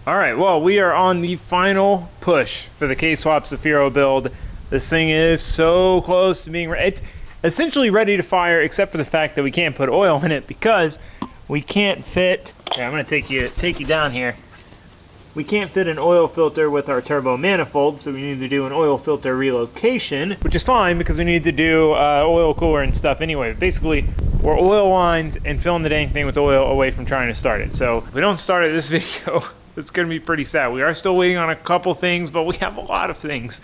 All right, well, we are on the final push for the K-Swap Cefiro build. This thing is so close to being ready. It's essentially ready to fire, except for the fact that we can't put oil in it because we can't fit. Yeah, I'm gonna take you down here. We can't fit an oil filter with our turbo manifold, so we need to do an oil filter relocation, which is fine because we need to do oil cooler and stuff anyway. Basically, we're oil lines and filling the dang thing with oil away from trying to start it. So if we don't start it this video, it's gonna be pretty sad. We are still waiting on a couple things, but we have a lot of things.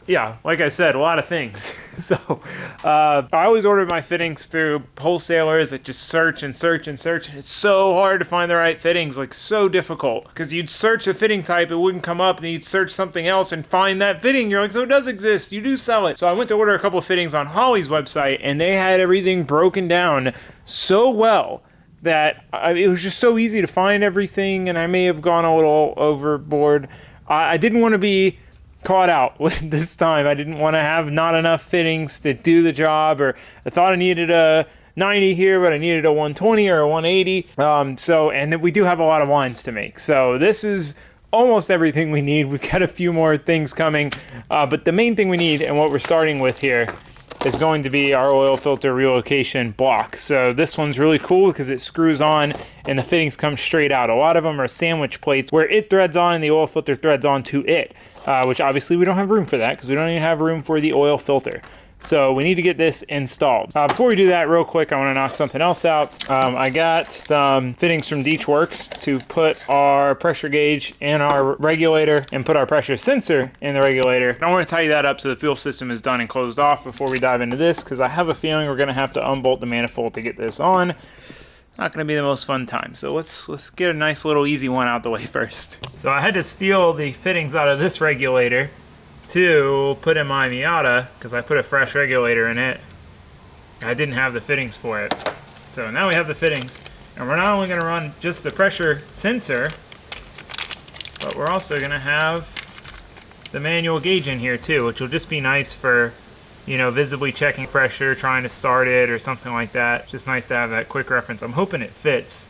Yeah, like I said, a lot of things. So I always order my fittings through wholesalers that just search and search and search. It's so hard to find the right fittings, like so difficult. Because you'd search a fitting type, it wouldn't come up, and then you'd search something else and find that fitting. You're like, so it does exist, you do sell it. So I went to order a couple of fittings on Holly's website, and they had everything broken down so well that it was just so easy to find everything, and I may have gone a little overboard. I didn't want to be caught out with this time. I didn't want to have not enough fittings to do the job, or I thought I needed a 90 here, but I needed a 120 or a 180. And then we do have a lot of lines to make. So this is almost everything we need. We've got a few more things coming, but the main thing we need and what we're starting with here is going to be our oil filter relocation block. So this one's really cool because it screws on and the fittings come straight out. A lot of them are sandwich plates where it threads on and the oil filter threads onto it, which obviously we don't have room for that because we don't even have room for the oil filter. So we need to get this installed. Before we do that, real quick, I want to knock something else out. I got some fittings from Deechworks to put our pressure gauge in our regulator and put our pressure sensor in the regulator. I want to tidy that up so the fuel system is done and closed off before we dive into this, because I have a feeling we're going to have to unbolt the manifold to get this on. Not going to be the most fun time. So let's get a nice little easy one out the way first. So I had to steal the fittings out of this regulator to put in my Miata because I put a fresh regulator in it. I didn't have the fittings for it. So now we have the fittings, and we're not only going to run just the pressure sensor, but we're also going to have the manual gauge in here too, which will just be nice for, you know, visibly checking pressure, trying to start it or something like that. Just nice to have that quick reference. I'm hoping it fits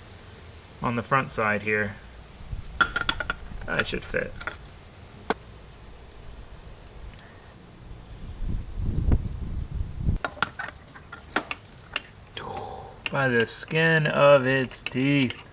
on the front side here. That should fit. By the skin of its teeth.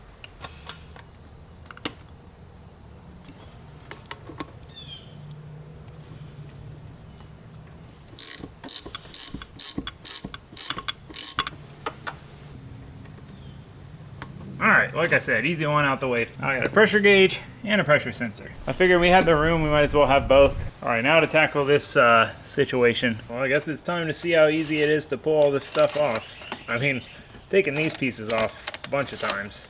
Alright, like I said, easy one out the way. I got a pressure gauge and a pressure sensor. I figured we had the room, we might as well have both. Alright, now to tackle this situation. Well, I guess it's time to see how easy it is to pull all this stuff off. I mean, taking these pieces off a bunch of times.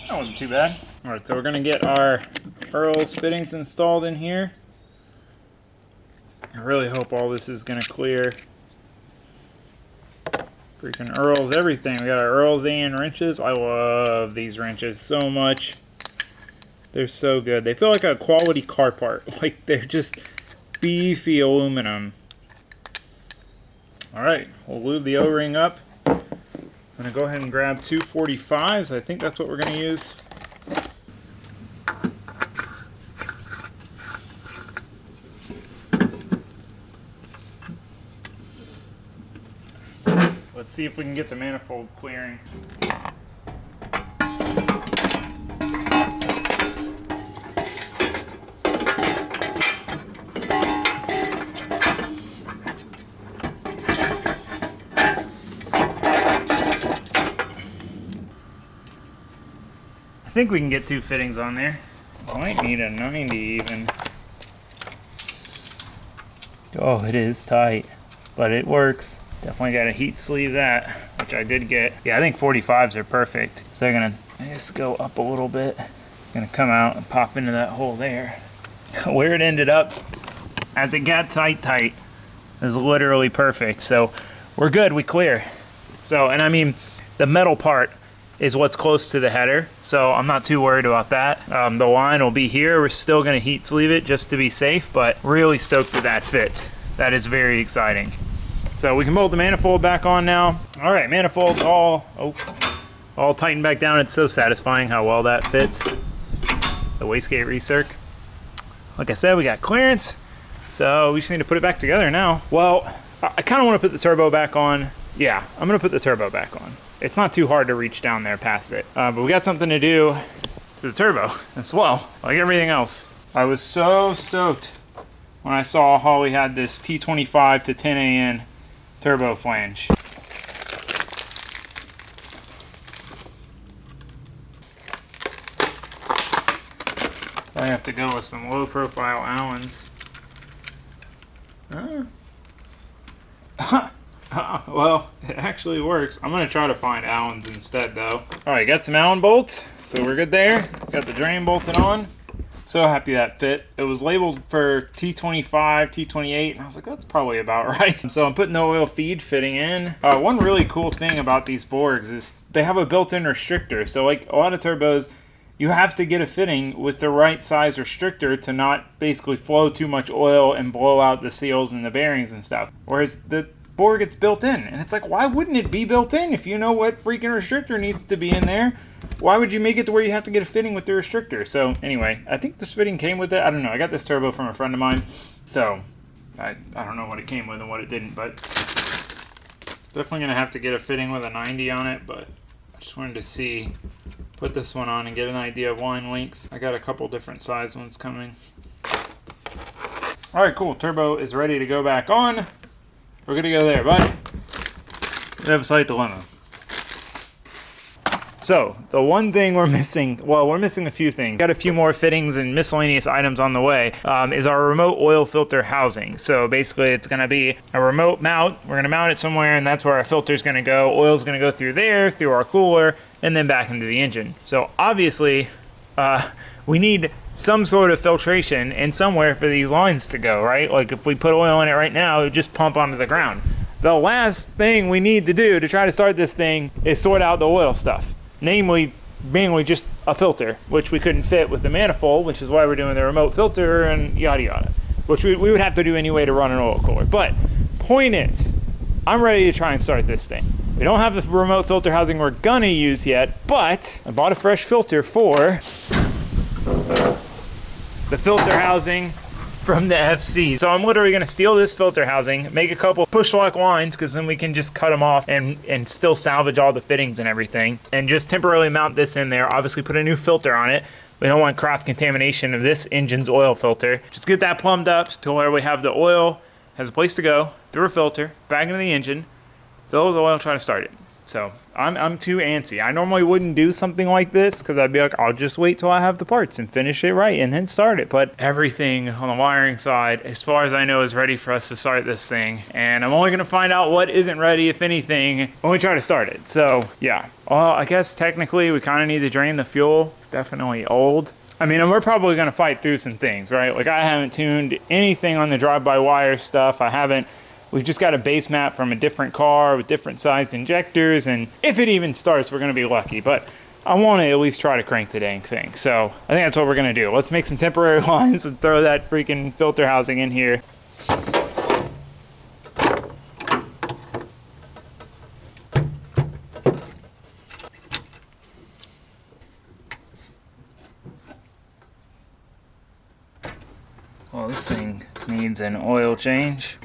That wasn't too bad. Alright, so we're going to get our Earl's fittings installed in here. I really hope all this is going to clear. Freaking Earl's everything. We got our Earl's and wrenches. I love these wrenches so much. They're so good. They feel like a quality car part. Like they're just beefy aluminum. Alright, we'll lube the O-ring up. I'm going to go ahead and grab 245s. I think that's what we're going to use. Let's see if we can get the manifold clearing. think we can get 2 fittings on there. Might need a 90 even. Oh, it is tight, but it works. Definitely got to heat sleeve that, which I did get. Yeah, I think 45s are perfect. So they're gonna just go up a little bit. Gonna come out and pop into that hole there. Where it ended up, as it got tight, is literally perfect. So we're good, we clear. So, and I mean, the metal part is what's close to the header, so I'm not too worried about that. The line will be here. We're still gonna heat sleeve it just to be safe, but really stoked that that fits. That is very exciting. So we can bolt the manifold back on now. All right, manifold's all tightened back down. It's so satisfying how well that fits. The wastegate recirc. Like I said, we got clearance, so we just need to put it back together now. Well, I kind of want to put the turbo back on. Yeah, I'm gonna put the turbo back on. It's not too hard to reach down there past it, but we got something to do to the turbo as well, like everything else. I was so stoked when I saw Holly had this T25 to 10AN turbo flange. I have to go with some low profile Allens. Well, it actually works. I'm gonna try to find Allens instead though. All right, got some Allen bolts, so we're good there. Got the drain bolted on. So happy that fit. It was labeled for T25, T28, and I was like, that's probably about right. So I'm putting the oil feed fitting in. One really cool thing about these Borgs is they have a built-in restrictor. So like a lot of turbos, you have to get a fitting with the right size restrictor to not basically flow too much oil and blow out the seals and the bearings and stuff. Whereas the Borg gets built in, and it's like, why wouldn't it be built in if you know what freaking restrictor needs to be in there? Why would you make it to where you have to get a fitting with the restrictor? So anyway, I think this fitting came with it. I don't know. I got this turbo from a friend of mine, so I don't know what it came with and what it didn't, but definitely gonna have to get a fitting with a 90 on it. But I just wanted to see, put this one on and get an idea of line length. I got a couple different size ones coming. All right, cool. Turbo is ready to go back on. We're gonna go there, bud. We have a slight dilemma. So, the one thing we're missing, well, we're missing a few things. Got a few more fittings and miscellaneous items on the way, is our remote oil filter housing. So basically it's gonna be a remote mount. We're gonna mount it somewhere, and that's where our filter's gonna go. Oil's gonna go through there, through our cooler, and then back into the engine. So obviously, we need some sort of filtration and somewhere for these lines to go, right? Like if we put oil in it right now, it would just pump onto the ground. The last thing we need to do to try to start this thing is sort out the oil stuff. Namely, mainly just a filter, which we couldn't fit with the manifold, which is why we're doing the remote filter and yada yada, which we would have to do anyway to run an oil cooler. But point is, I'm ready to try and start this thing. We don't have the remote filter housing we're gonna use yet, but I bought a fresh filter for the filter housing from the FC. So I'm literally gonna steal this filter housing, make a couple push lock lines, because then we can just cut them off and still salvage all the fittings and everything, and just temporarily mount this in there. Obviously put a new filter on it. We don't want cross-contamination of this engine's oil filter. Just get that plumbed up to where we have the oil, has a place to go, through a filter, back into the engine, fill with oil, try to start it. So I'm too antsy. I normally wouldn't do something like this because I'd be like, I'll just wait till I have the parts and finish it right and then start it. But everything on the wiring side, as far as I know, is ready for us to start this thing. And I'm only going to find out what isn't ready, if anything, when we try to start it. So yeah, well, I guess technically we kind of need to drain the fuel. It's definitely old. I mean, and we're probably going to fight through some things, right? Like I haven't tuned anything on the drive-by-wire stuff. We've just got a base map from a different car with different sized injectors, and if it even starts, we're gonna be lucky, but I wanna at least try to crank the dang thing. So I think that's what we're gonna do. Let's make some temporary lines and throw that freaking filter housing in here. Well, this thing needs an oil change.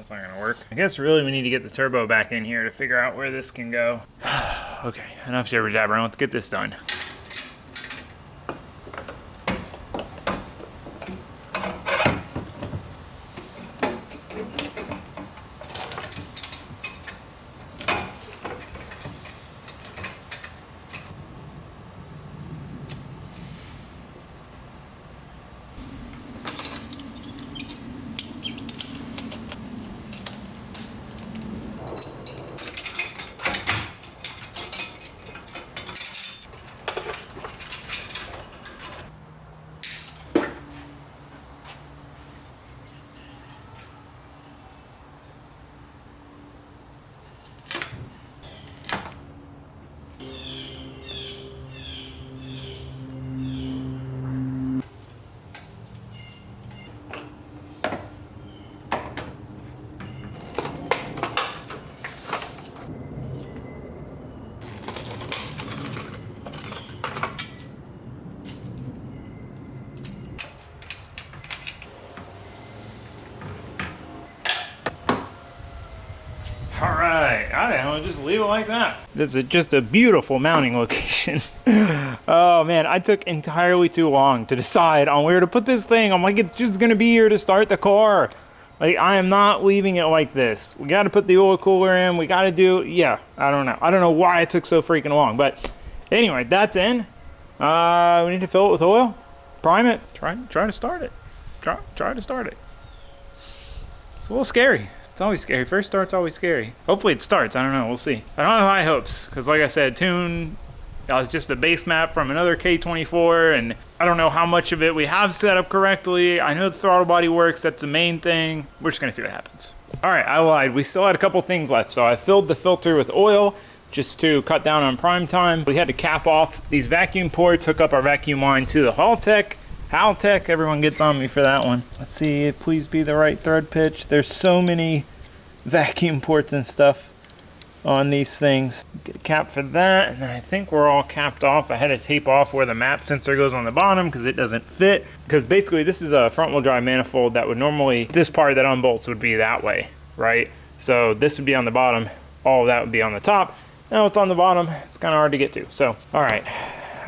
That's not gonna work. I guess really we need to get the turbo back in here to figure out where this can go. Okay, enough jibber jabbering. Let's get this done. Alright, I don't know, just leave it like that. This is just a beautiful mounting location. Oh man, I took entirely too long to decide on where to put this thing. I'm like, it's just gonna be here to start the car. Like, I am not leaving it like this. We gotta put the oil cooler in, we gotta do, yeah, I don't know. I don't know why it took so freaking long, but anyway, that's in. We need to fill it with oil, prime it, try to start it. Try to start it. It's a little scary. It's always scary. First start's always scary. Hopefully it starts. I don't know. We'll see. I don't have high hopes because, like I said, tune was just a base map from another K24, and I don't know how much of it we have set up correctly. I know the throttle body works. That's the main thing. We're just going to see what happens. All right, I lied. We still had a couple things left. So I filled the filter with oil just to cut down on prime time. We had to cap off these vacuum ports, hook up our vacuum line to the Haltech, everyone gets on me for that one. Let's see, please be the right thread pitch. There's so many vacuum ports and stuff on these things. Get a cap for that, and then I think we're all capped off. I had to tape off where the map sensor goes on the bottom because it doesn't fit. Because basically this is a front wheel drive manifold that would normally, this part that unbolts would be that way, right? So this would be on the bottom, all of that would be on the top. Now it's on the bottom, it's kind of hard to get to. So, all right.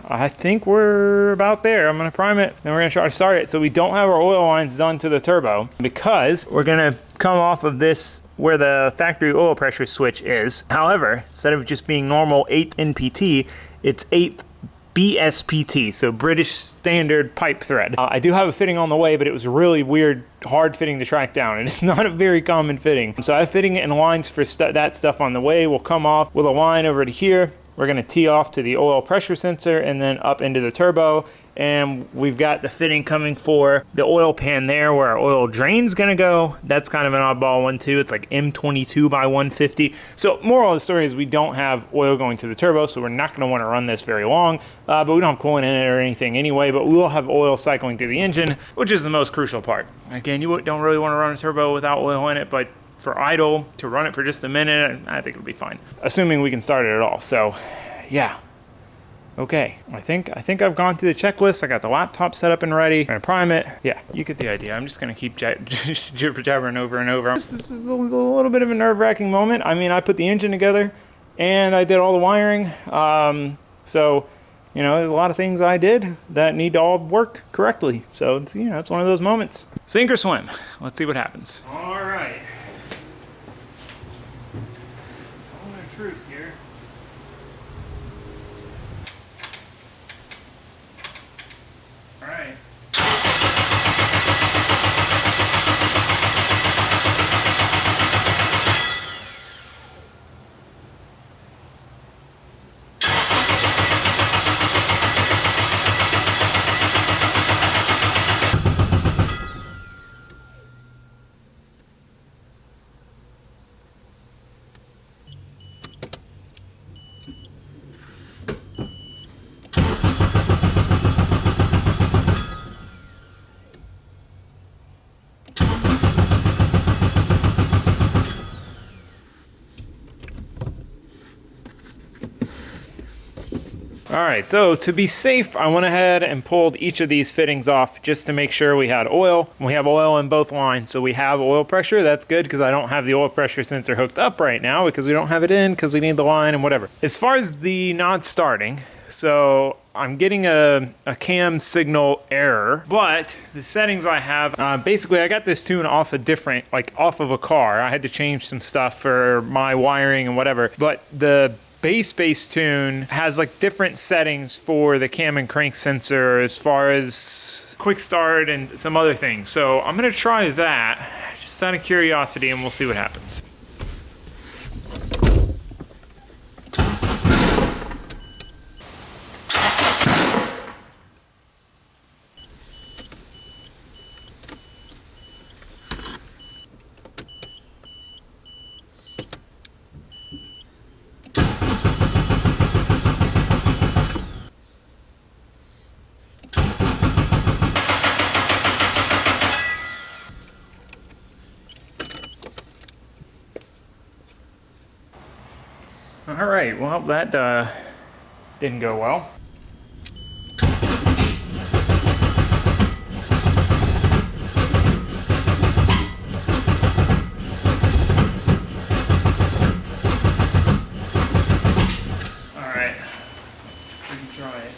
I think we're about there. I'm gonna prime it, then we're gonna try to start it. So we don't have our oil lines done to the turbo because we're gonna come off of this where the factory oil pressure switch is. However, instead of just being normal 8th NPT, it's 8th BSPT, so British Standard Pipe Thread. I do have a fitting on the way, but it was really weird, hard fitting to track down, and it's not a very common fitting. So I'm fitting it in lines for that stuff on the way. We'll come off with a line over to here. We're gonna tee off to the oil pressure sensor and then up into the turbo. And we've got the fitting coming for the oil pan there where our oil drain's gonna go. That's kind of an oddball one too. It's like M22 by 150. So moral of the story is we don't have oil going to the turbo, so we're not gonna wanna run this very long, but we don't have coolant in it or anything anyway, but we will have oil cycling through the engine, which is the most crucial part. Again, you don't really wanna run a turbo without oil in it, but for idle, to run it for just a minute, I think it'll be fine. Assuming we can start it at all, so yeah. Okay, I think I've gone through the checklist. I got the laptop set up and ready. I'm gonna prime it. Yeah, you get the idea. I'm just gonna keep jibber jabbering over and over. This is a little bit of a nerve-wracking moment. I mean, I put the engine together and I did all the wiring. So, you know, there's a lot of things I did that need to all work correctly. So, it's, you know, it's one of those moments. Sink or swim. Let's see what happens. All right. Moment of truth here. All right. All right, so to be safe, I went ahead and pulled each of these fittings off just to make sure we had oil. We have oil in both lines, so we have oil pressure. That's good because I don't have the oil pressure sensor hooked up right now because we don't have it in because we need the line and whatever. As far as the not starting, so I'm getting a cam signal error, but the settings I have, basically I got this tune off a different, like off of a car. I had to change some stuff for my wiring and whatever, but the base tune has like different settings for the cam and crank sensor as far as quick start and some other things. So I'm gonna try that just out of curiosity and we'll see what happens. All right, well, that didn't go well. All right, let's try it.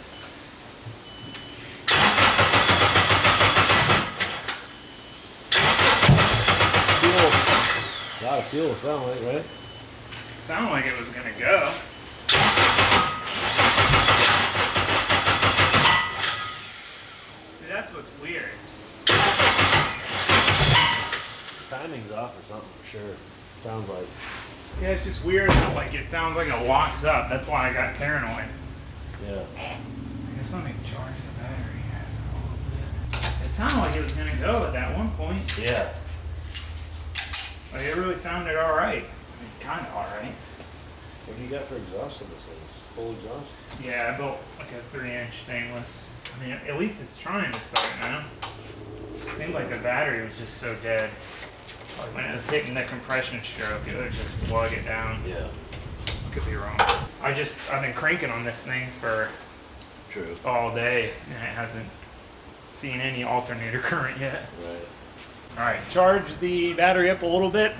A lot of fuel, sound like, right? Sounded like it was gonna go. See, that's what's weird. Timing's off or something for sure. Sounds like. Yeah, it's just weird how like it sounds like it locks up. That's why I got paranoid. Yeah. I guess let me charge the battery a little bit. It sounded like it was gonna go at that one point. Yeah. Like it really sounded all right. I mean, kind of all right. What do you got for exhaust on this thing? Full exhaust? Yeah, I built like a 3-inch stainless. I mean, at least it's trying to start now. It seemed like the battery was just so dead. Like when it was hitting the compression stroke, it would just plug it down. Yeah. Could be wrong. I've been cranking on this thing for True. all day, and it hasn't seen any alternator current yet. Right. All right, charge the battery up a little bit.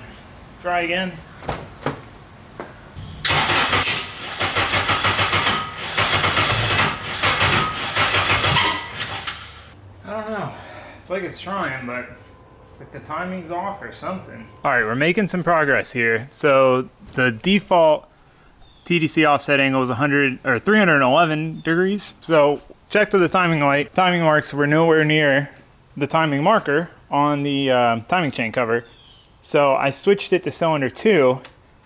Try again. I don't know. It's like it's trying, but it's like the timing's off or something. All right, we're making some progress here. So the default TDC offset angle is 100 or 311 degrees. So check to the timing light. Timing marks were nowhere near the timing marker on the timing chain cover. So I switched it to cylinder 2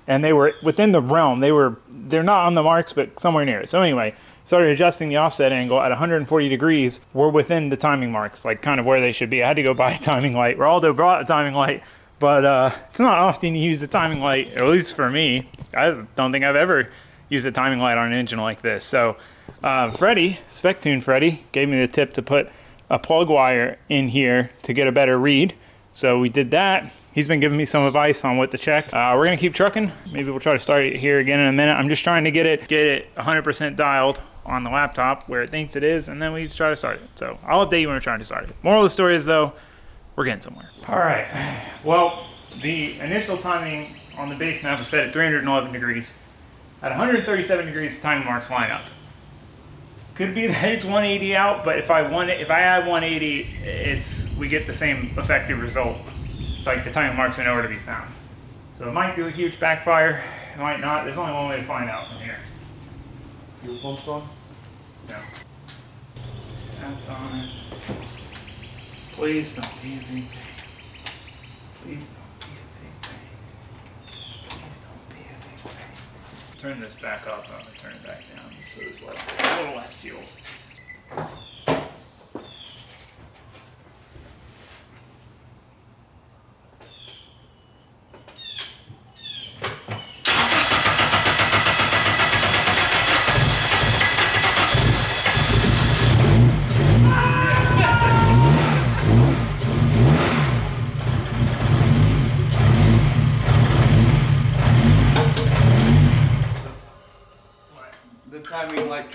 and they were within the realm. They're not on the marks, but somewhere near it. So anyway, started adjusting the offset angle at 140 degrees. We're within the timing marks, like kind of where they should be. I had to go buy a timing light. Raldo brought a timing light, but it's not often you use a timing light, at least for me. I don't think I've ever used a timing light on an engine like this. So Freddie, Spec Tune Freddie, gave me the tip to put a plug wire in here to get a better read. So we did that. He's been giving me some advice on what to check. We're gonna keep trucking. Maybe we'll try to start it here again in a minute. I'm just trying to get it 100% dialed on the laptop where it thinks it is, and then we try to start it. So I'll update you when we're trying to start it. Moral of the story is though, we're getting somewhere. All right, well, the initial timing on the base map is set at 311 degrees. At 137 degrees, the timing marks line up. Could be that it's 180 out, but if I add 180, we get the same effective result. Like the timing marks are nowhere to be found. So it might do a huge backfire, it might not. There's only one way to find out from here. Fuel pump's on? No. That's on it. Please don't be a big thing. Please don't be a big thing. Please don't be a big thing. Turn this back up, I'm gonna turn it back down just so there's a little less fuel.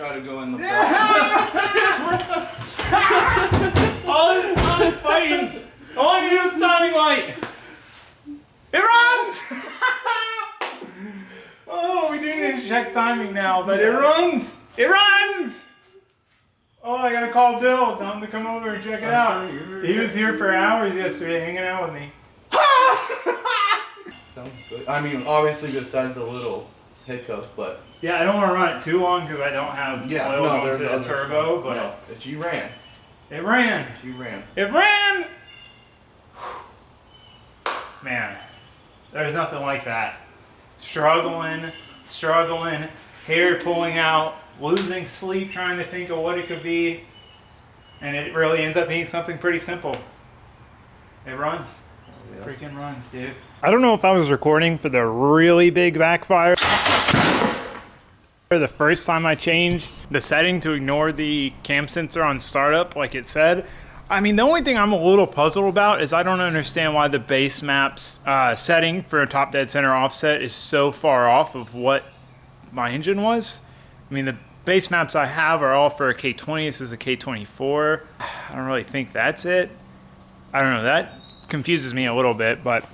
try to go in the All this time fighting. All I need is timing light. It runs! Oh, we do need to check timing now, but it runs! It runs! Oh, I gotta call Bill. Tell him to come over and check it out. He was here for hours yesterday hanging out with me. Sounds good. I mean, obviously besides the little hiccup, but... Yeah, I don't want to run it too long because I don't have oil going to the turbo, but... No, you ran. It ran. You ran. It ran! Man, there's nothing like that. Struggling, hair pulling out, losing sleep trying to think of what it could be, and it really ends up being something pretty simple. It runs. Yeah. Freaking runs, dude. I don't know if I was recording for the really big backfire. The first time I changed the setting to ignore the cam sensor on startup like it said. I mean, the only thing I'm a little puzzled about is I don't understand why the base map's setting for a top dead center offset is so far off of what my engine was. I mean, the base maps I have are all for a K20. This is a K24. I don't really think that's it. I don't know. That confuses me a little bit, but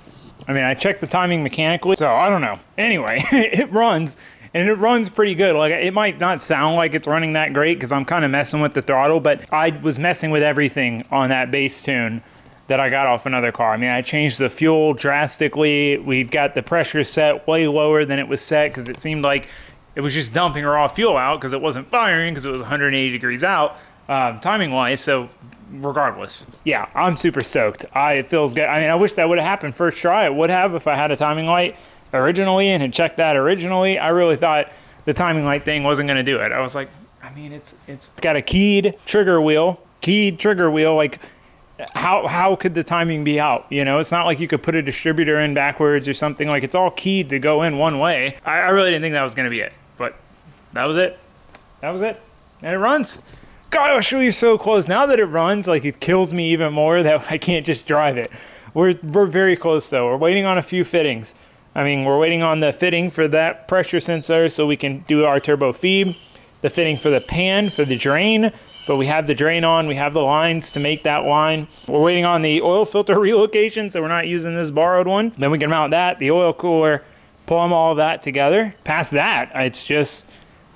I mean, I checked the timing mechanically, so I don't know. Anyway, it runs. And it runs pretty good. Like, it might not sound like it's running that great because I'm kind of messing with the throttle, but I was messing with everything on that base tune that I got off another car. I mean, I changed the fuel drastically. We've got the pressure set way lower than it was set because it seemed like it was just dumping raw fuel out because it wasn't firing because it was 180 degrees out timing-wise. So regardless, yeah, I'm super stoked. It feels good. I mean, I wish that would have happened first try. It would have if I had a timing light originally and had checked that originally. I really thought the timing light thing wasn't going to do it. I was like, I mean, it's got a keyed trigger wheel. Like, how could the timing be out? You know, it's not like you could put a distributor in backwards or something. Like, it's all keyed to go in one way. I really didn't think that was going to be it, but that was it. And it runs. Gosh, you're so close. Now that it runs, like, it kills me even more that I can't just drive it. We're very close though. We're waiting on a few fittings. I mean, we're waiting on the fitting for that pressure sensor so we can do our turbo feed, the fitting for the pan, for the drain, but we have the drain on, we have the lines to make that line. We're waiting on the oil filter relocation, so we're not using this borrowed one. Then we can mount that, the oil cooler, plumb all of that together. Past that, it's just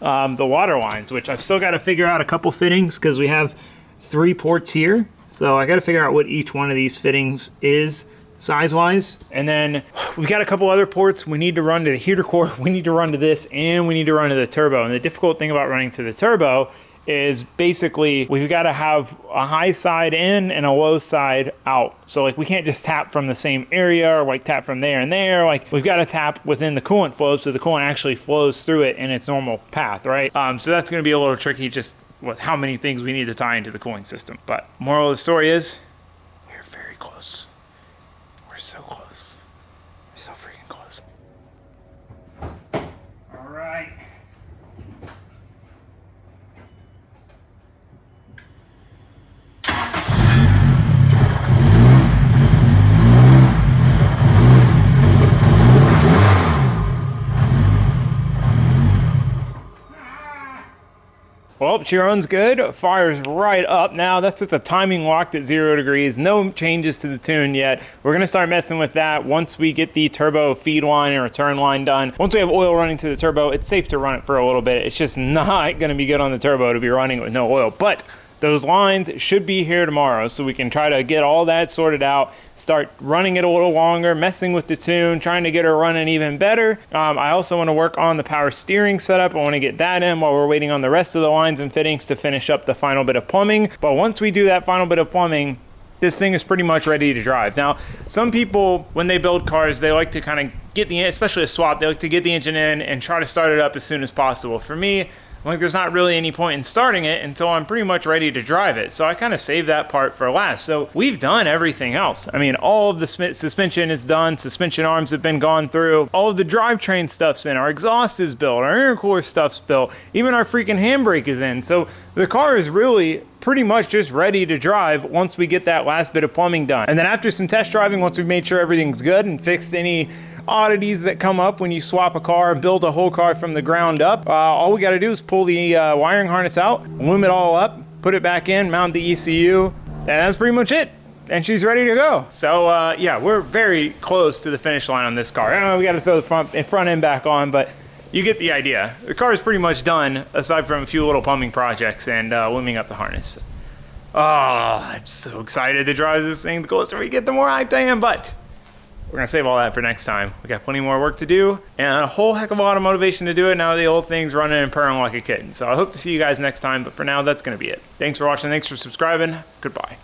the water lines, which I've still got to figure out a couple fittings because we have 3 ports here. So I got to figure out what each one of these fittings is size-wise. And then we've got a couple other ports. We need to run to the heater core, we need to run to this, and we need to run to the turbo. And the difficult thing about running to the turbo is basically we've got to have a high side in and a low side out. So like we can't just tap from the same area or like tap from there and there. Like we've got to tap within the coolant flow so the coolant actually flows through it in its normal path, right? So that's going to be a little tricky just with how many things we need to tie into the cooling system. But moral of the story is we're very close. We're so close. We're so freaking close. All right. Well, she runs good, fires right up. Now that's with the timing locked at 0 degrees. No changes to the tune yet. We're gonna start messing with that once we get the turbo feed line and return line done. Once we have oil running to the turbo, it's safe to run it for a little bit. It's just not gonna be good on the turbo to be running it with no oil. But those lines should be here tomorrow, so we can try to get all that sorted out, start running it a little longer, messing with the tune, trying to get her running even better. I also want to work on the power steering setup. I want to get that in while we're waiting on the rest of the lines and fittings to finish up the final bit of plumbing. But once we do that final bit of plumbing, this thing is pretty much ready to drive. Now, some people, when they build cars, they like to kind of get the, especially a swap, they like to get the engine in and try to start it up as soon as possible. For me, like there's not really any point in starting it until I'm pretty much ready to drive it. So I kind of save that part for last. So we've done everything else. I mean, all of the suspension is done. Suspension arms have been gone through. All of the drivetrain stuff's in. Our exhaust is built. Our intercooler stuff's built. Even our freaking handbrake is in. So the car is really pretty much just ready to drive once we get that last bit of plumbing done. And then after some test driving, once we've made sure everything's good and fixed any oddities that come up when you swap a car, build a whole car from the ground up. All we got to do is pull the wiring harness out, loom it all up, put it back in, mount the ECU, and that's pretty much it. And she's ready to go. So yeah, we're very close to the finish line on this car. We got to throw the front end back on, but you get the idea. The car is pretty much done, aside from a few little plumbing projects and looming up the harness. Oh, I'm so excited to drive this thing. The closer we get, the more hyped I am, but we're gonna save all that for next time. We got plenty more work to do and a whole heck of a lot of motivation to do it now the old thing's running and purring like a kitten. So I hope to see you guys next time, but for now, that's gonna be it. Thanks for watching, thanks for subscribing, goodbye.